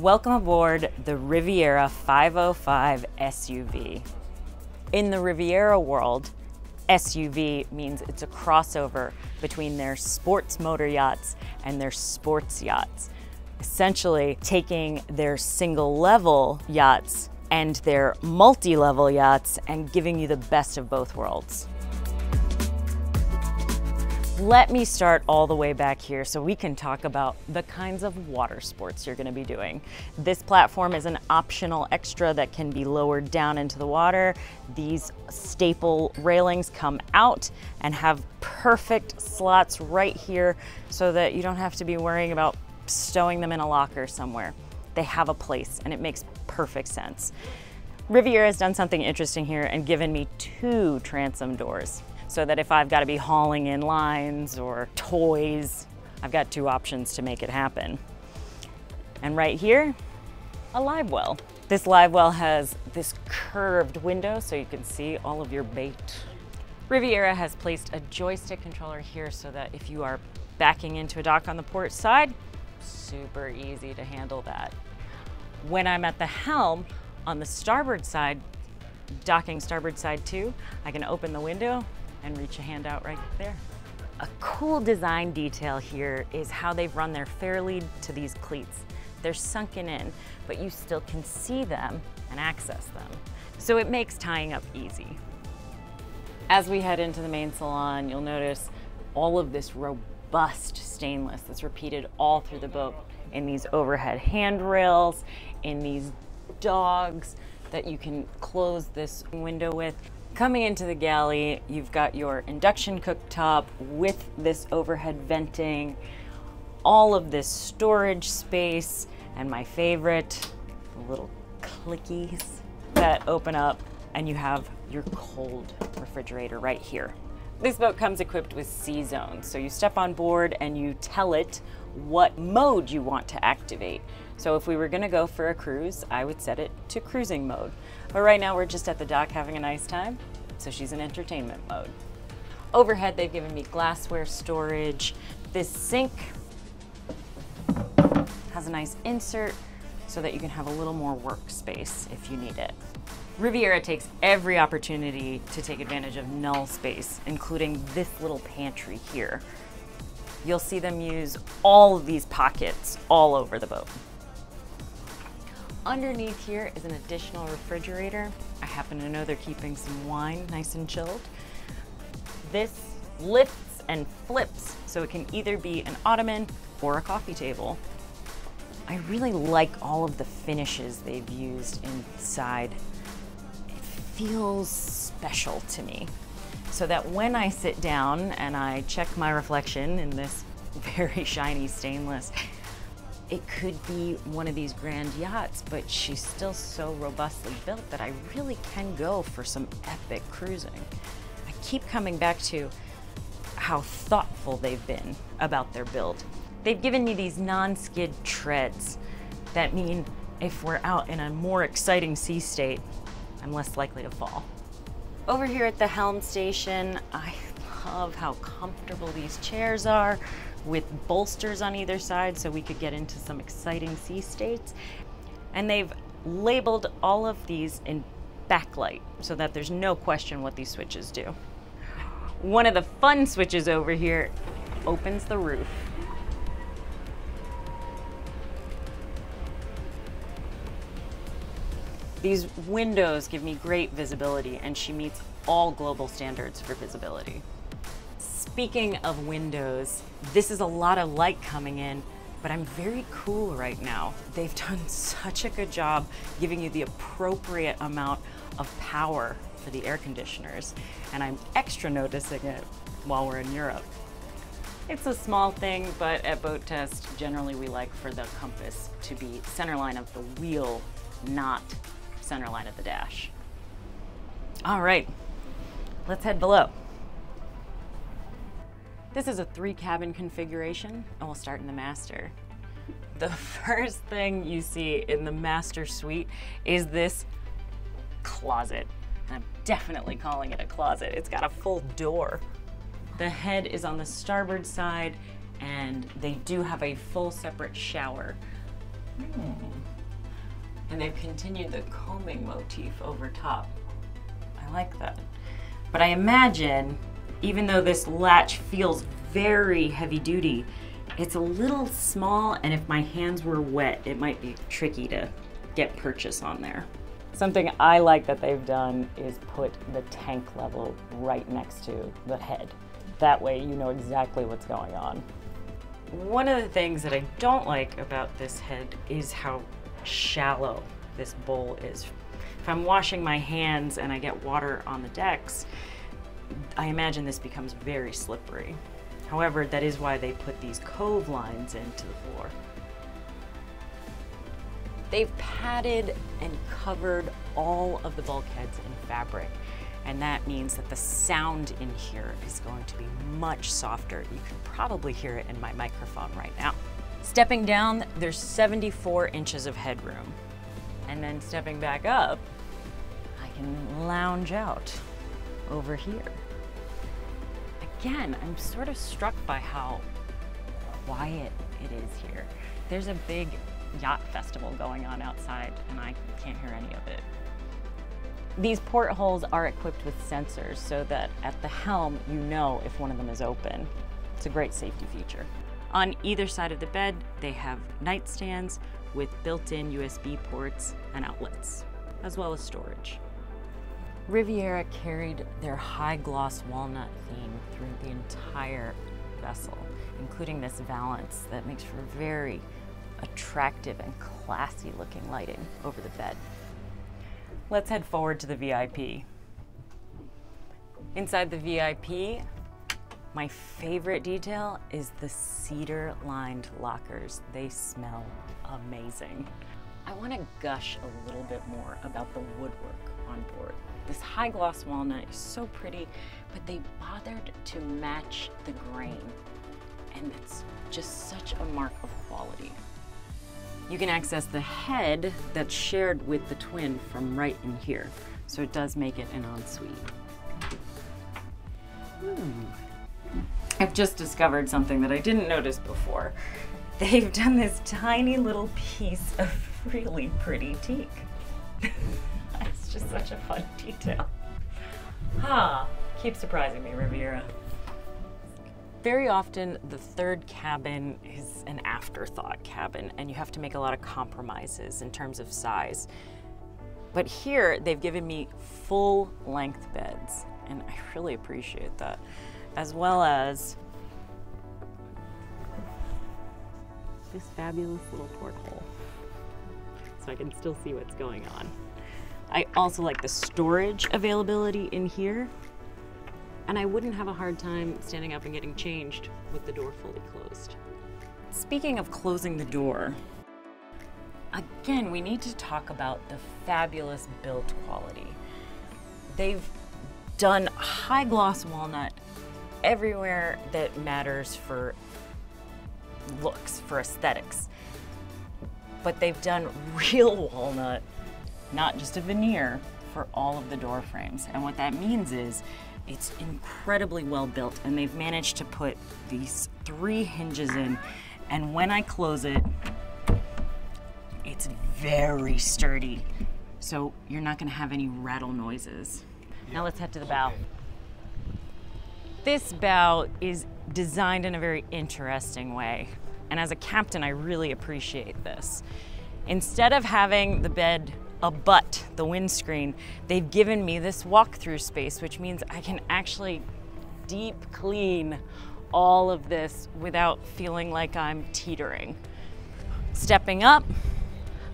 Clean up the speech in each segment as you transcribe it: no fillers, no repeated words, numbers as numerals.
Welcome aboard the Riviera 505 SUV. In the Riviera world, SUV means it's a crossover between their sports motor yachts and their sports yachts, essentially taking their single-level yachts and their multi-level yachts and giving you the best of both worlds. Let me start all the way back here so we can talk about the kinds of water sports you're going to be doing. This platform is an optional extra that can be lowered down into the water. These staple railings come out and have perfect slots right here so that you don't have to be worrying about stowing them in a locker somewhere. They have a place and it makes perfect sense. Riviera has done something interesting here and given me 2 transom doors, so that if I've got to be hauling in lines or toys, I've got 2 options to make it happen. And right here, a live well. This live well has this curved window so you can see all of your bait. Riviera has placed a joystick controller here so that if you are backing into a dock on the port side, super easy to handle that. When I'm at the helm on the starboard side, docking starboard side too, I can open the window and reach a hand out right there. A cool design detail here is how they've run their fairlead to these cleats. They're sunken in, but you still can see them and access them. So it makes tying up easy. As we head into the main salon, you'll notice all of this robust stainless that's repeated all through the boat in these overhead handrails, in these dogs that you can close this window with. Coming into the galley, you've got your induction cooktop with this overhead venting, all of this storage space, and my favorite, the little clickies that open up, and you have your cold refrigerator right here. This boat comes equipped with Sea Zone, so you step on board and you tell it what mode you want to activate. So if we were gonna go for a cruise, I would set it to cruising mode. But right now we're just at the dock having a nice time, so she's in entertainment mode. Overhead, they've given me glassware storage. This sink has a nice insert so that you can have a little more workspace if you need it. Riviera takes every opportunity to take advantage of null space, including this little pantry here. You'll see them use all of these pockets all over the boat. Underneath here is an additional refrigerator. I happen to know they're keeping some wine nice and chilled. This lifts and flips, so it can either be an ottoman or a coffee table. I really like all of the finishes they've used inside. It feels special to me, so that when I sit down and I check my reflection in this very shiny stainless, it could be one of these grand yachts, but she's still so robustly built that I really can go for some epic cruising. I keep coming back to how thoughtful they've been about their build. They've given me these non-skid treads that mean if we're out in a more exciting sea state, I'm less likely to fall. Over here at the helm station, I love how comfortable these chairs are, with bolsters on either side so we could get into some exciting sea states. And they've labeled all of these in backlight so that there's no question what these switches do. One of the fun switches over here opens the roof. These windows give me great visibility, and she meets all global standards for visibility. Speaking of windows, this is a lot of light coming in, but I'm very cool right now. They've done such a good job giving you the appropriate amount of power for the air conditioners, and I'm extra noticing it while we're in Europe. It's a small thing, but at Boat Test, generally we like for the compass to be centerline of the wheel, not centerline of the dash. All right, let's head below. This is a 3-cabin configuration, and we'll start in the master. The first thing you see in the master suite is this closet. I'm definitely calling it a closet. It's got a full door. The head is on the starboard side, and they do have a full separate shower. And they've continued the combing motif over top. I like that. But I imagine, even though this latch feels very heavy duty, it's a little small, and if my hands were wet, it might be tricky to get purchase on there. Something I like that they've done is put the tank level right next to the head. That way you know exactly what's going on. One of the things that I don't like about this head is how shallow this bowl is. If I'm washing my hands and I get water on the decks, I imagine this becomes very slippery. However, that is why they put these cove lines into the floor. They've padded and covered all of the bulkheads in fabric, and that means that the sound in here is going to be much softer. You can probably hear it in my microphone right now. Stepping down, there's 74 inches of headroom. And then stepping back up, I can lounge out over here. Again, I'm sort of struck by how quiet it is here. There's a big yacht festival going on outside, and I can't hear any of it. These portholes are equipped with sensors so that at the helm, you know if one of them is open. It's a great safety feature. On either side of the bed, they have nightstands with built-in USB ports and outlets, as well as storage. Riviera carried their high gloss walnut theme through the entire vessel, including this valance that makes for very attractive and classy looking lighting over the bed. Let's head forward to the VIP. Inside the VIP, my favorite detail is the cedar-lined lockers. They smell amazing. I want to gush a little bit more about the woodwork on board. This high gloss walnut is so pretty, but they bothered to match the grain, and it's just such a mark of quality. You can access the head that's shared with the twin from right in here, so it does make it an ensuite. I've just discovered something that I didn't notice before. They've done this tiny little piece of really pretty teak. It's just such a fun detail. Keep surprising me, Riviera. Very often, the third cabin is an afterthought cabin, and you have to make a lot of compromises in terms of size. But here, they've given me full-length beds, and I really appreciate that, as well as this fabulous little porthole, so I can still see what's going on. I also like the storage availability in here, and I wouldn't have a hard time standing up and getting changed with the door fully closed. Speaking of closing the door, again, we need to talk about the fabulous build quality. They've done high gloss walnut everywhere that matters for looks, for aesthetics. But they've done real walnut, not just a veneer, for all of the door frames. And what that means is it's incredibly well built, and they've managed to put these 3 hinges in, and when I close it, it's very sturdy. So you're not gonna have any rattle noises. Now let's head to the bow. This bow is designed in a very interesting way, and as a captain, I really appreciate this. Instead of having the bed abut the windscreen, they've given me this walk-through space, which means I can actually deep clean all of this without feeling like I'm teetering. Stepping up,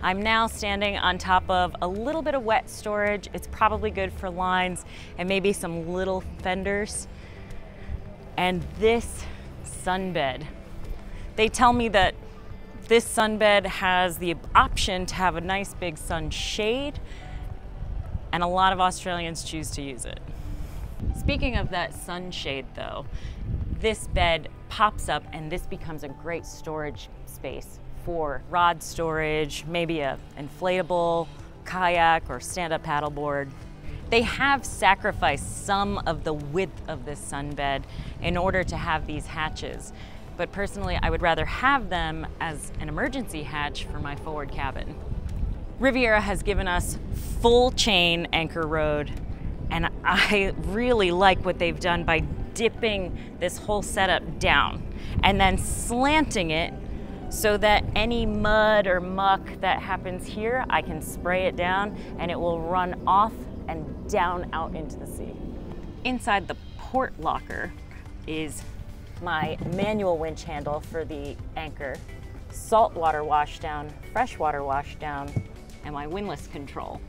I'm now standing on top of a little bit of wet storage. It's probably good for lines and maybe some little fenders. And this sunbed. They tell me that this sunbed has the option to have a nice big sunshade, and a lot of Australians choose to use it. Speaking of that sunshade though, this bed pops up and this becomes a great storage space for rod storage, maybe a inflatable kayak or stand-up paddleboard. They have sacrificed some of the width of this sunbed in order to have these hatches. But personally, I would rather have them as an emergency hatch for my forward cabin. Riviera has given us full chain anchor rode, and I really like what they've done by dipping this whole setup down and then slanting it so that any mud or muck that happens here, I can spray it down and it will run off and down out into the sea. Inside the port locker is my manual winch handle for the anchor, saltwater washdown, freshwater washdown, and my windlass control.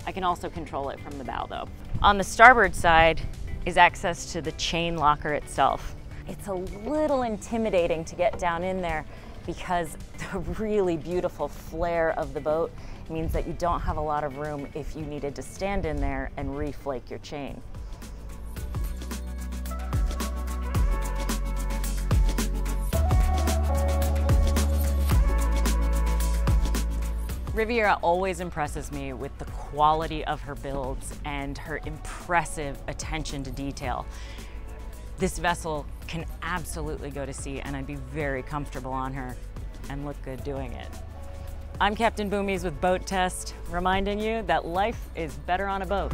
I can also control it from the bow though. On the starboard side is access to the chain locker itself. It's a little intimidating to get down in there because the really beautiful flare of the boat means that you don't have a lot of room if you needed to stand in there and reflake your chain. Riviera always impresses me with the quality of her builds and her impressive attention to detail. This vessel can absolutely go to sea, and I'd be very comfortable on her and look good doing it. I'm Captain Boomies with Boat Test, reminding you that life is better on a boat.